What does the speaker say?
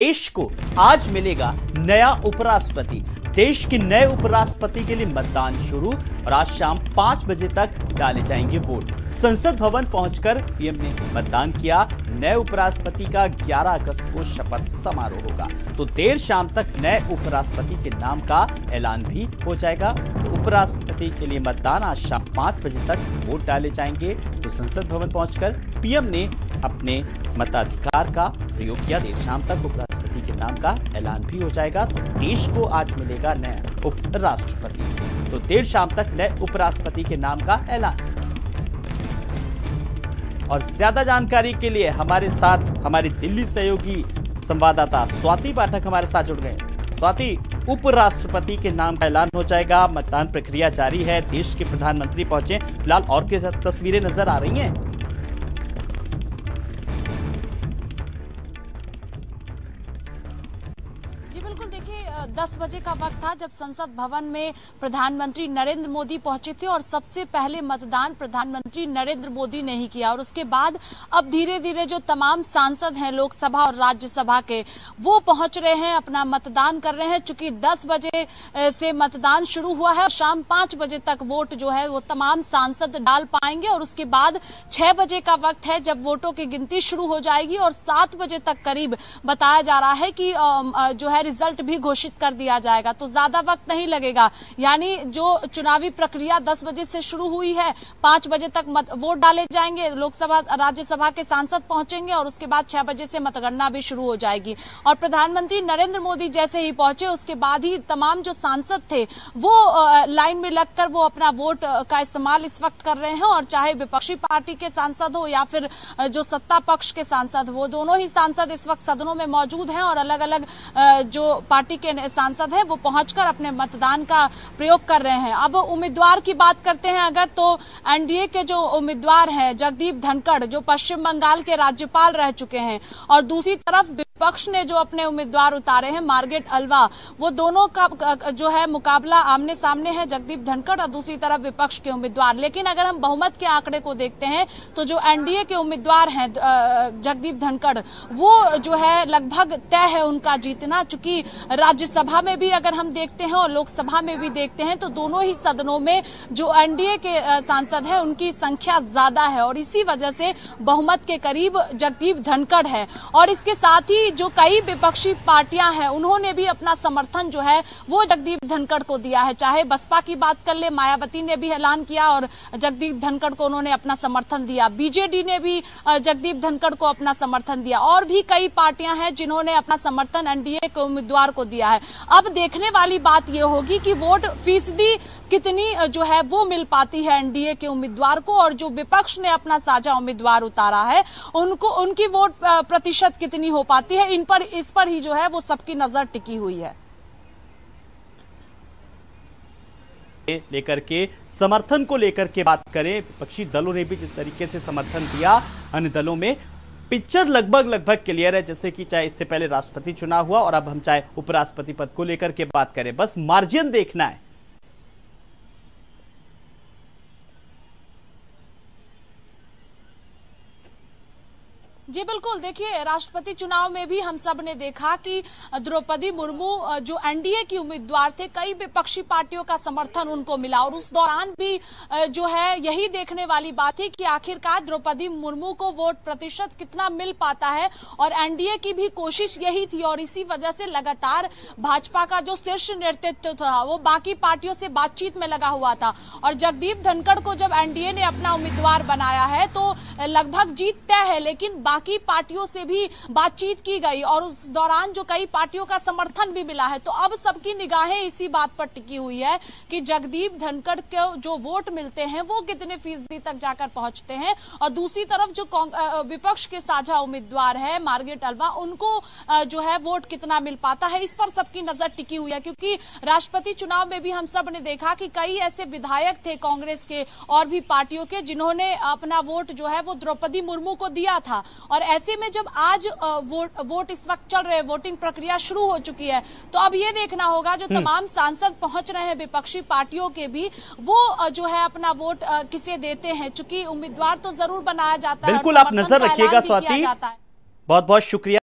देश को आज मिलेगा नया उपराष्ट्रपति। देश के नए उपराष्ट्रपति के लिए मतदान शुरू और आज शाम 5 बजे तक डाले जाएंगे वोट। संसद भवन पहुंचकर पीएम ने मतदान किया। नए उपराष्ट्रपति का 11 अगस्त को शपथ समारोह होगा, तो देर शाम तक नए उपराष्ट्रपति के नाम का ऐलान भी हो जाएगा। तो उपराष्ट्रपति के लिए मतदान आज शाम 5 बजे तक वोट डाले जाएंगे। तो संसद भवन पहुंचकर पीएम ने अपने मताधिकार का प्रयोग किया। देर शाम तक उपराष्ट्रपति के नाम का ऐलान भी हो जाएगा। तो देश को आज मिलेगा नया उपराष्ट्रपति। तो देर शाम तक नए उपराष्ट्रपति के नाम का ऐलान। और ज्यादा जानकारी के लिए हमारे साथ हमारी दिल्ली सहयोगी संवाददाता स्वाति पाठक हमारे साथ जुड़ गए। स्वाति, उपराष्ट्रपति के नाम का ऐलान हो जाएगा, मतदान प्रक्रिया जारी है, देश के प्रधानमंत्री पहुंचे, फिलहाल और क्या तस्वीरें नजर आ रही हैं? जी बिल्कुल, देखिए 10 बजे का वक्त था जब संसद भवन में प्रधानमंत्री नरेंद्र मोदी पहुंचे थे और सबसे पहले मतदान प्रधानमंत्री नरेंद्र मोदी ने ही किया। और उसके बाद अब धीरे धीरे जो तमाम सांसद हैं लोकसभा और राज्यसभा के, वो पहुंच रहे हैं, अपना मतदान कर रहे हैं। चूंकि 10 बजे से मतदान शुरू हुआ है, शाम 5 बजे तक वोट जो है वो तमाम सांसद डाल पाएंगे और उसके बाद 6 बजे का वक्त है जब वोटों की गिनती शुरू हो जाएगी और 7 बजे तक करीब बताया जा रहा है कि जो है रिजल्ट भी घोषित कर दिया जाएगा। तो ज्यादा वक्त नहीं लगेगा, यानी जो चुनावी प्रक्रिया 10 बजे से शुरू हुई है, 5 बजे तक वोट डाले जाएंगे, लोकसभा राज्यसभा के सांसद पहुंचेंगे और उसके बाद 6 बजे से मतगणना भी शुरू हो जाएगी। और प्रधानमंत्री नरेंद्र मोदी जैसे ही पहुंचे उसके बाद ही तमाम जो सांसद थे वो लाइन में लगकर वो अपना वोट का इस्तेमाल इस वक्त कर रहे हैं। और चाहे विपक्षी पार्टी के सांसद हो या फिर जो सत्ता पक्ष के सांसद, वो दोनों ही सांसद इस वक्त सदनों में मौजूद हैं और अलग अलग जो पार्टी के सांसद हैं वो पहुंचकर अपने मतदान का प्रयोग कर रहे हैं। अब उम्मीदवार की बात करते हैं अगर, तो एनडीए के जो उम्मीदवार हैं जगदीप धनखड़, जो पश्चिम बंगाल के राज्यपाल रह चुके हैं, और दूसरी तरफ विपक्ष ने जो अपने उम्मीदवार उतारे हैं मार्गरेट अल्वा, वो दोनों का जो है मुकाबला आमने सामने है, जगदीप धनखड़ और दूसरी तरफ विपक्ष के उम्मीदवार। लेकिन अगर हम बहुमत के आंकड़े को देखते हैं तो जो एनडीए के उम्मीदवार हैं जगदीप धनखड़, वो जो है लगभग तय है उनका जीतना। चूंकि राज्यसभा में भी अगर हम देखते हैं और लोकसभा में भी देखते हैं तो दोनों ही सदनों में जो एनडीए के सांसद हैं उनकी संख्या ज्यादा है और इसी वजह से बहुमत के करीब जगदीप धनखड़ है। और इसके साथ ही जो कई विपक्षी पार्टियां हैं उन्होंने भी अपना समर्थन जो है वो जगदीप धनखड़ को दिया है। चाहे बसपा की बात कर ले, मायावती ने भी ऐलान किया और जगदीप धनखड़ को उन्होंने अपना समर्थन दिया, बीजेडी ने भी जगदीप धनखड़ को अपना समर्थन दिया, और भी कई पार्टियां हैं जिन्होंने अपना समर्थन एनडीए के उम्मीदवार को दिया है। अब देखने वाली बात यह होगी कि वोट फीसदी कितनी जो है वो मिल पाती है एनडीए के उम्मीदवार को, और जो विपक्ष ने अपना साझा उम्मीदवार उतारा है उनको उनकी वोट प्रतिशत कितनी हो पाती है, इस पर ही जो है वो सबकी नजर टिकी हुई है। लेकर के समर्थन को लेकर के बात करें, विपक्षी दलों ने भी जिस तरीके से समर्थन दिया, अन्य दलों में पिक्चर लगभग क्लियर है। जैसे कि चाहे इससे पहले राष्ट्रपति चुनाव हुआ और अब हम चाहे उपराष्ट्रपति पद को लेकर के बात करें, बस मार्जिन देखना है। जी बिल्कुल, देखिए राष्ट्रपति चुनाव में भी हम सब ने देखा कि द्रौपदी मुर्मू जो एनडीए की उम्मीदवार थे, कई विपक्षी पार्टियों का समर्थन उनको मिला और उस दौरान भी जो है यही देखने वाली बात थी कि आखिरकार द्रौपदी मुर्मू को वोट प्रतिशत कितना मिल पाता है। और एनडीए की भी कोशिश यही थी और इसी वजह से लगातार भाजपा का जो शीर्ष नेतृत्व था वो बाकी पार्टियों से बातचीत में लगा हुआ था। और जगदीप धनखड़ को जब एनडीए ने अपना उम्मीदवार बनाया है तो लगभग जीत तय है, लेकिन बाकी पार्टियों से भी बातचीत की गई और उस दौरान जो कई पार्टियों का समर्थन भी मिला है। तो अब सबकी निगाहें इसी बात पर टिकी हुई है कि जगदीप धनखड़ को जो वोट मिलते हैं वो कितने फीसदी तक जाकर पहुंचते हैं, और दूसरी तरफ जो विपक्ष के साझा उम्मीदवार है मार्गरेट अल्वा, उनको जो है वोट कितना मिल पाता है, इस पर सबकी नजर टिकी हुई है। क्योंकि राष्ट्रपति चुनाव में भी हम सब ने देखा कि कई ऐसे विधायक थे कांग्रेस के और भी पार्टियों के जिन्होंने अपना वोट जो है वो द्रौपदी मुर्मू को दिया था। और ऐसे में जब आज वोट इस वक्त चल रहे, वोटिंग प्रक्रिया शुरू हो चुकी है, तो अब ये देखना होगा जो तमाम सांसद पहुंच रहे हैं विपक्षी पार्टियों के भी, वो जो है अपना वोट किसे देते हैं। चूंकि उम्मीदवार तो जरूर बनाया जाता है, बिल्कुल आप नजर रखिएगा स्वाति, बहुत बहुत शुक्रिया।